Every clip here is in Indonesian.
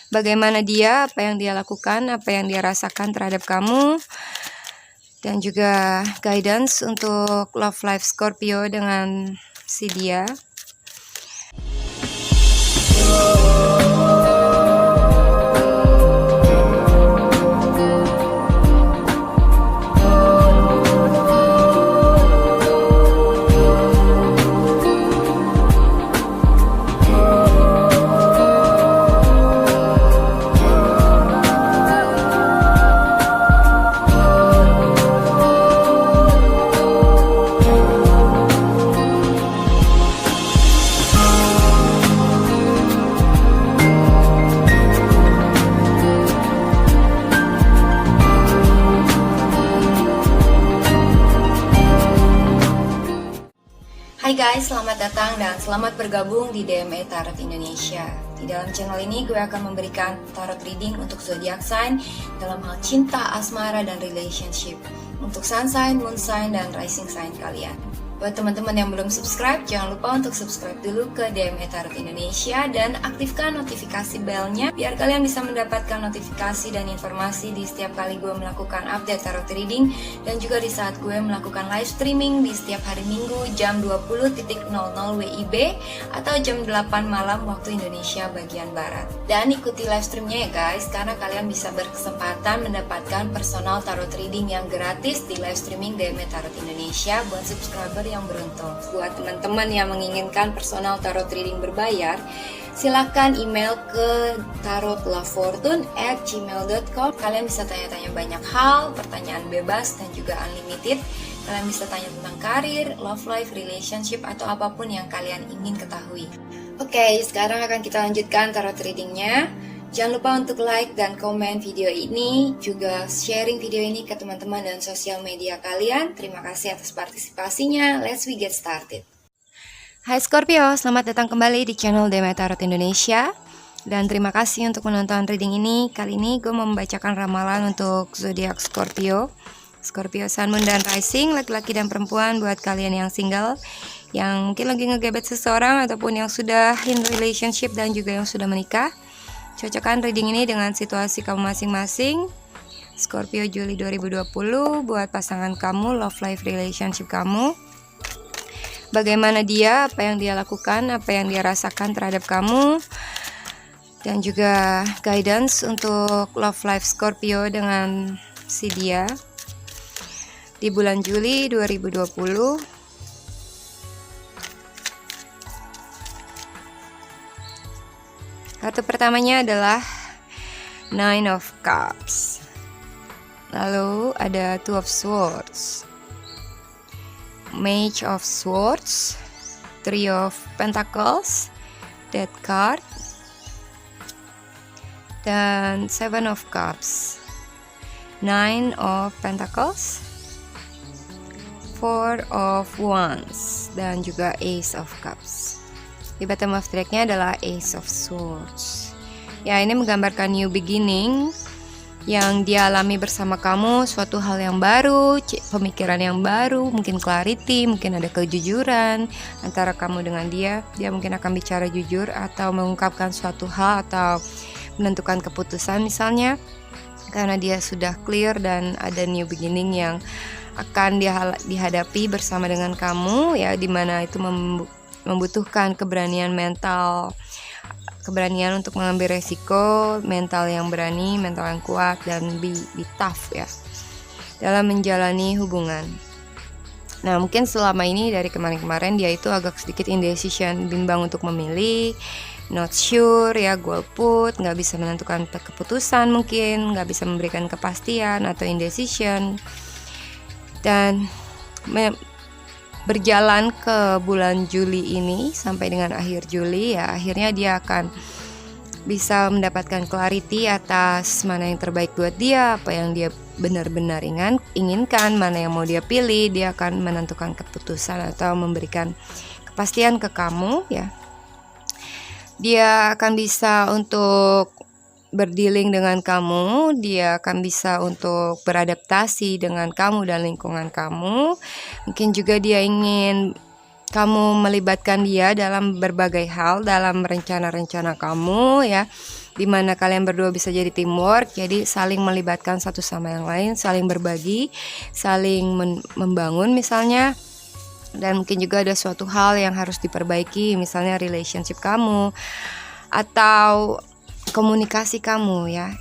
bagaimana dia, apa yang dia lakukan, apa yang dia rasakan terhadap kamu, dan juga guidance untuk love life Scorpio dengan si dia. Hai guys, selamat datang dan selamat bergabung di DME Tarot Indonesia. Di dalam channel ini gue akan memberikan tarot reading untuk zodiac sign dalam hal cinta, asmara, dan relationship. Untuk sun sign, moon sign, dan rising sign kalian. Buat teman-teman yang belum subscribe, jangan lupa untuk subscribe dulu ke DME Tarot Indonesia dan aktifkan notifikasi belnya biar kalian bisa mendapatkan notifikasi dan informasi di setiap kali gue melakukan update tarot reading dan juga di saat gue melakukan live streaming di setiap hari Minggu jam 20.00 WIB atau jam 8 malam waktu Indonesia bagian Barat. Dan ikuti live streamnya ya guys, karena kalian bisa berkesempatan mendapatkan personal tarot reading yang gratis di live streaming DME Tarot Indonesia buat subscriber yang beruntung. Buat teman-teman yang menginginkan personal tarot reading berbayar, silakan email ke tarotlafortune@gmail.com. Kalian bisa tanya-tanya banyak hal, pertanyaan bebas dan juga unlimited. Kalian bisa tanya tentang karir, love life, relationship, atau apapun yang kalian ingin ketahui. Oke, sekarang akan kita lanjutkan tarot readingnya. Jangan lupa untuk like dan komen video ini, juga sharing video ini ke teman-teman dan sosial media kalian. Terima kasih atas partisipasinya. Let's we get started. Hai Scorpio, selamat datang kembali di channel DME Tarot Indonesia. Dan terima kasih untuk menonton reading ini. Kali ini gue mau membacakan ramalan untuk zodiak Scorpio. Scorpio, Sun, Moon, dan Rising, laki-laki dan perempuan buat kalian yang single, yang mungkin lagi ngegebet seseorang, ataupun yang sudah in relationship dan juga yang sudah menikah. Cocokkan reading ini dengan situasi kamu masing-masing. Scorpio, Juli 2020 buat pasangan kamu, love life relationship kamu. Bagaimana dia, apa yang dia lakukan, apa yang dia rasakan terhadap kamu. Dan juga guidance untuk love life Scorpio dengan si dia di bulan Juli 2020. Kartu pertamanya adalah Nine of Cups. Lalu ada Two of Swords, Mage of Swords, Three of Pentacles, Death card, dan Seven of Cups, Nine of Pentacles, Four of Wands, dan juga Ace of Cups. Di bottom of the deck-nya adalah Ace of Swords. Ya, ini menggambarkan new beginning yang dialami bersama kamu, suatu hal yang baru, pemikiran yang baru, mungkin clarity, mungkin ada kejujuran antara kamu dengan dia. Dia mungkin akan bicara jujur atau mengungkapkan suatu hal atau menentukan keputusan misalnya, karena dia sudah clear dan ada new beginning yang akan dihadapi bersama dengan kamu, ya, dimana itu membutuhkan keberanian mental, keberanian untuk mengambil resiko, mental yang berani, mental yang kuat, dan be tough ya dalam menjalani hubungan. Nah, mungkin selama ini dari kemarin-kemarin dia itu agak sedikit indecision, bimbang untuk memilih, not sure ya, golput, nggak bisa menentukan keputusan, mungkin nggak bisa memberikan kepastian atau indecision. Dan berjalan ke bulan Juli ini sampai dengan akhir Juli, ya, akhirnya dia akan bisa mendapatkan clarity atas mana yang terbaik buat dia, apa yang dia benar-benar inginkan, mana yang mau dia pilih. Dia akan menentukan keputusan atau memberikan kepastian ke kamu, ya. Dia akan bisa untuk berdealing dengan kamu, dia akan bisa untuk beradaptasi dengan kamu dan lingkungan kamu. Mungkin juga dia ingin kamu melibatkan dia dalam berbagai hal, dalam rencana-rencana kamu, ya. dimana kalian berdua bisa jadi teamwork, jadi saling melibatkan satu sama yang lain, saling berbagi, saling membangun misalnya. Dan mungkin juga ada suatu hal yang harus diperbaiki, misalnya relationship kamu atau komunikasi kamu ya.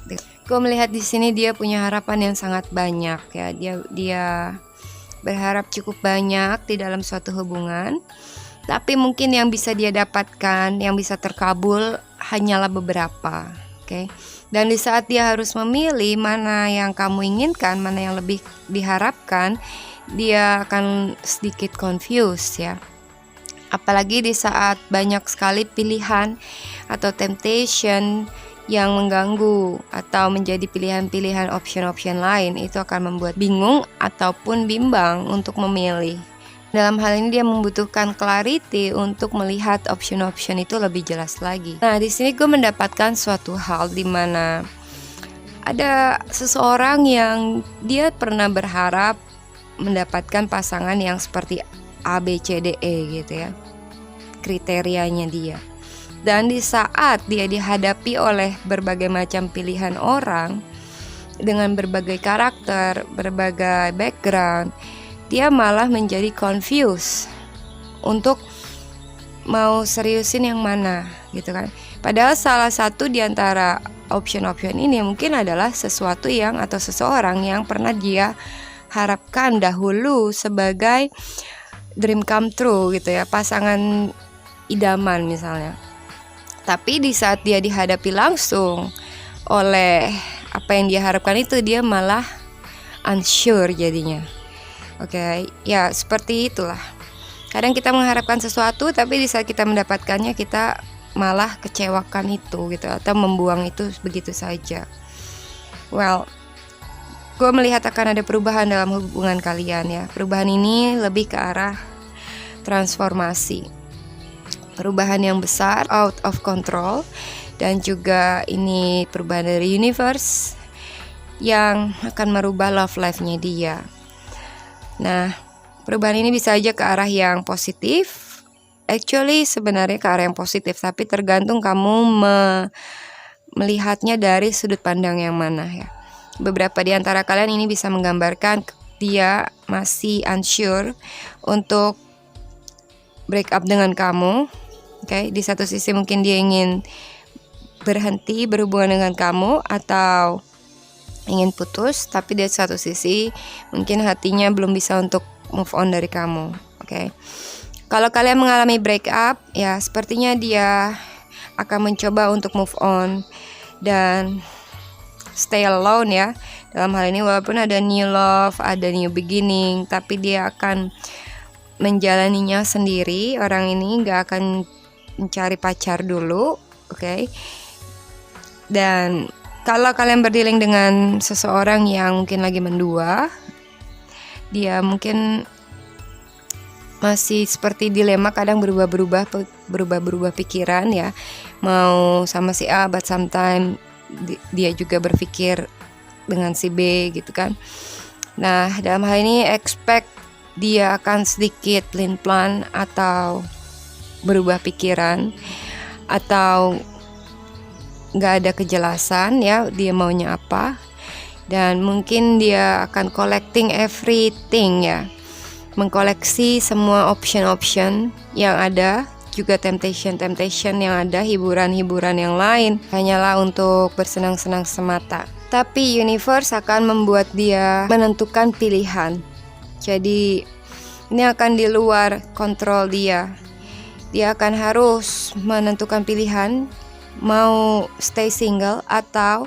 Gue melihat di sini dia punya harapan yang sangat banyak ya. Dia berharap cukup banyak di dalam suatu hubungan. Tapi mungkin yang bisa dia dapatkan, yang bisa terkabul hanyalah beberapa, oke? Dan di saat dia harus memilih mana yang kamu inginkan, mana yang lebih diharapkan, dia akan sedikit confused ya. Apalagi di saat banyak sekali pilihan atau temptation yang mengganggu atau menjadi pilihan-pilihan option-option lain, itu akan membuat bingung ataupun bimbang untuk memilih. Dalam hal ini dia membutuhkan clarity untuk melihat option-option itu lebih jelas lagi. Nah, di sini gue mendapatkan suatu hal di mana ada seseorang yang dia pernah berharap mendapatkan pasangan yang seperti A, B, C, D, E gitu ya. Kriterianya dia. Dan di saat dia dihadapi oleh berbagai macam pilihan orang dengan berbagai karakter, berbagai background, dia malah menjadi confused untuk mau seriusin yang mana gitu kan. Padahal salah satu di antara option-option ini mungkin adalah sesuatu yang atau seseorang yang pernah dia harapkan dahulu sebagai dream come true gitu ya, pasangan idaman misalnya. Tapi di saat dia dihadapi langsung oleh apa yang dia harapkan itu, dia malah unsure jadinya. Oke, ya seperti itulah. Kadang kita mengharapkan sesuatu, tapi di saat kita mendapatkannya kita malah kecewakan itu gitu, atau membuang itu begitu saja. Well, gue melihat akan ada perubahan dalam hubungan kalian ya. Perubahan ini lebih ke arah transformasi. Perubahan yang besar, out of control. Dan juga ini perubahan dari universe yang akan merubah love life-nya dia. Nah, perubahan ini bisa aja ke arah yang positif. Actually sebenarnya ke arah yang positif, tapi tergantung kamu melihatnya dari sudut pandang yang mana ya. Beberapa di antara kalian ini bisa menggambarkan dia masih unsure untuk break up dengan kamu. Oke, di satu sisi mungkin dia ingin berhenti berhubungan dengan kamu atau ingin putus, tapi di satu sisi mungkin hatinya belum bisa untuk move on dari kamu. Oke. Kalau kalian mengalami break up, ya sepertinya dia akan mencoba untuk move on dan stay alone ya. Dalam hal ini walaupun ada new love, ada new beginning, tapi dia akan menjalaninya sendiri. Orang ini gak akan mencari pacar dulu, oke? Dan kalau kalian berdealing dengan seseorang yang mungkin lagi mendua, dia mungkin masih seperti dilema, kadang berubah pikiran ya. Mau sama si A, but sometimes dia juga berpikir dengan si B gitu kan. Nah, dalam hal ini expect dia akan sedikit pelin-pelan atau berubah pikiran atau nggak ada kejelasan ya dia maunya apa, dan mungkin dia akan collecting everything ya, mengkoleksi semua option yang ada, juga temptation yang ada, hiburan yang lain hanyalah untuk bersenang-senang semata. Tapi universe akan membuat dia menentukan pilihan, jadi ini akan di luar kontrol dia. Dia akan harus menentukan pilihan, mau stay single atau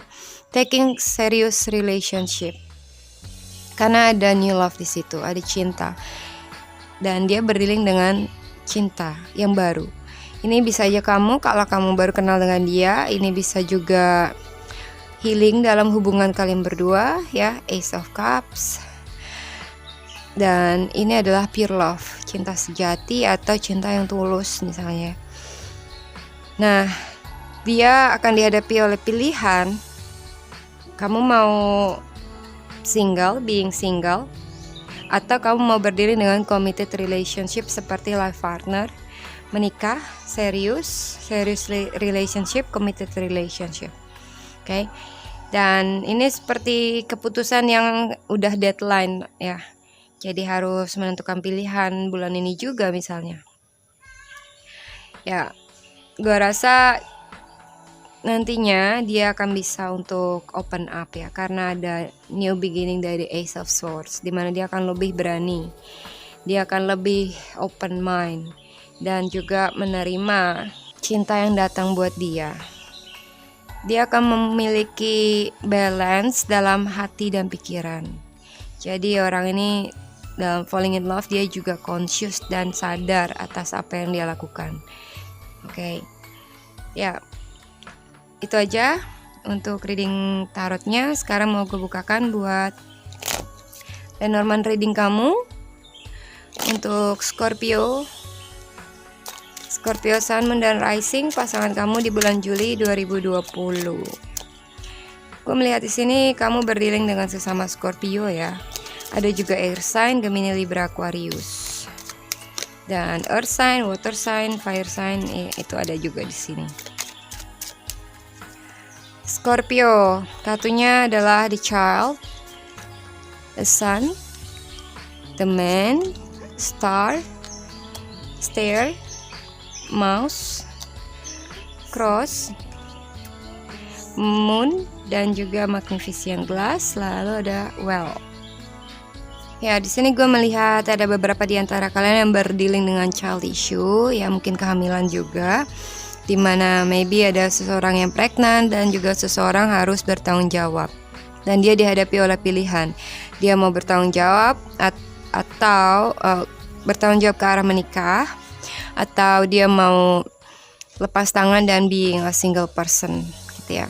taking serious relationship. Karena ada new love di situ, ada cinta. Dan dia berdealing dengan cinta yang baru. Ini bisa aja kamu, kalau kamu baru kenal dengan dia, ini bisa juga healing dalam hubungan kalian berdua ya, Ace of Cups. Dan ini adalah pure love, cinta sejati atau cinta yang tulus misalnya. Nah, dia akan dihadapi oleh pilihan. Kamu mau being single, atau kamu mau berdiri dengan committed relationship seperti life partner, menikah, serius relationship, committed relationship. Oke. Dan ini seperti keputusan yang udah deadline ya. Jadi harus menentukan pilihan bulan ini juga misalnya. Ya, gue rasa nantinya dia akan bisa untuk open up ya, karena ada new beginning dari Ace of Swords, dimana dia akan lebih berani, dia akan lebih open mind, dan juga menerima cinta yang datang buat dia. Dia akan memiliki balance dalam hati dan pikiran. Jadi orang ini dalam falling in love, dia juga conscious dan sadar atas apa yang dia lakukan. Oke. Ya, itu aja untuk reading tarotnya. Sekarang mau gue bukakan buat Lenormand reading kamu. Untuk Scorpio Sun, Moon, dan Rising pasangan kamu di bulan Juli 2020. Gue melihat di sini kamu berdealing dengan sesama Scorpio ya. Ada juga air sign, Gemini, Libra, Aquarius. Dan earth sign, water sign, fire sign itu ada juga di sini. Scorpio, kartunya adalah the child, the sun, the man, star, stair, mouse, cross, moon, dan juga magnificent glass. Lalu ada well. Ya, di sini gue melihat ada beberapa di antara kalian yang berdealing dengan child issue, ya mungkin kehamilan juga, dimana maybe ada seseorang yang pregnant dan juga seseorang harus bertanggung jawab, dan dia dihadapi oleh pilihan, dia mau bertanggung jawab atau bertanggung jawab ke arah menikah, atau dia mau lepas tangan dan being a single person gitu ya.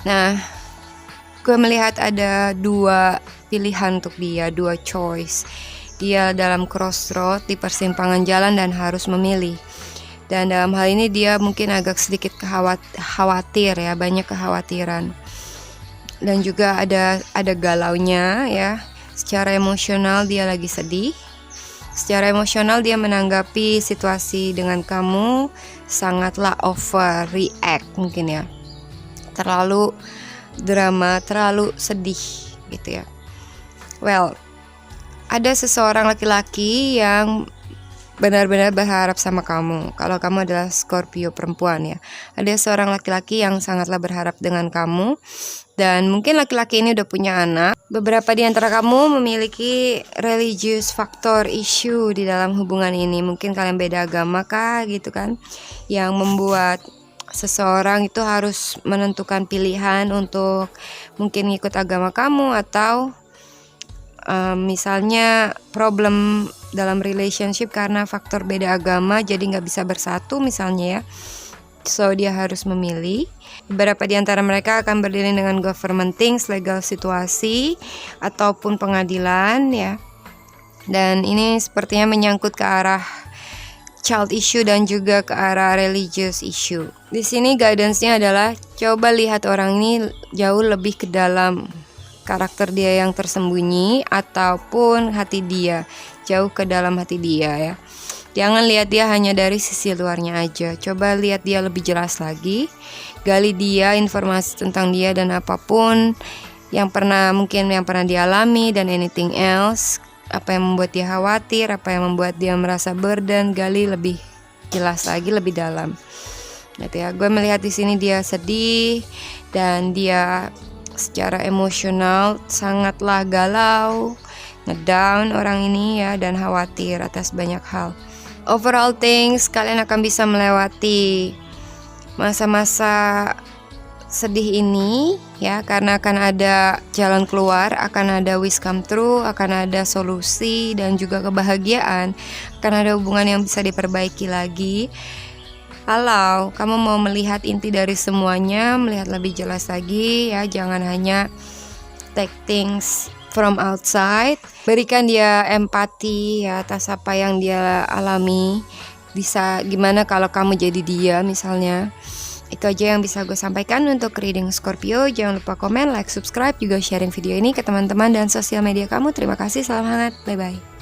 Nah, gue melihat ada dua pilihan untuk dia, dua choice. Dia dalam crossroad, di persimpangan jalan dan harus memilih. Dan dalam hal ini dia mungkin agak sedikit khawatir ya, banyak kekhawatiran. Dan juga ada galaunya ya. Secara emosional dia lagi sedih. Secara emosional dia menanggapi situasi dengan kamu sangatlah overreact mungkin ya. Terlalu drama, terlalu sedih gitu ya. Well, ada seseorang laki-laki yang benar-benar berharap sama kamu. Kalau kamu adalah Scorpio perempuan ya, ada seorang laki-laki yang sangatlah berharap dengan kamu. Dan mungkin laki-laki ini udah punya anak. Beberapa di antara kamu memiliki religious factor issue di dalam hubungan ini. Mungkin kalian beda agama kah gitu kan, yang membuat seseorang itu harus menentukan pilihan untuk mungkin ngikut agama kamu, atau misalnya problem dalam relationship karena faktor beda agama jadi nggak bisa bersatu misalnya ya. So dia harus memilih. Beberapa di antara mereka akan berdiri dengan government things, legal situasi, ataupun pengadilan ya. Dan ini sepertinya menyangkut ke arah child issue dan juga ke arah religious issue. Di sini guidance-nya adalah coba lihat orang ini jauh lebih ke dalam, karakter dia yang tersembunyi ataupun hati dia, jauh ke dalam hati dia ya. Jangan lihat dia hanya dari sisi luarnya aja. Coba lihat dia lebih jelas lagi. Gali dia, informasi tentang dia dan apapun yang pernah dialami dan anything else. Apa yang membuat dia khawatir, apa yang membuat dia merasa burden, gali lebih jelas lagi, lebih dalam. Gitu ya. Gue melihat di sini dia sedih dan dia secara emosional sangatlah galau, ngedown orang ini ya, dan khawatir atas banyak hal. Overall things, kalian akan bisa melewati masa-masa sedih ini ya, karena akan ada jalan keluar, akan ada wish come true, akan ada solusi dan juga kebahagiaan, akan ada hubungan yang bisa diperbaiki lagi. Kalau kamu mau melihat inti dari semuanya, melihat lebih jelas lagi ya, jangan hanya take things from outside. Berikan dia empati ya atas apa yang dia alami. Bisa gimana kalau kamu jadi dia misalnya. Itu aja yang bisa gue sampaikan untuk reading Scorpio. Jangan lupa komen, like, subscribe, juga sharing video ini ke teman-teman dan sosial media kamu. Terima kasih, salam hangat, bye-bye.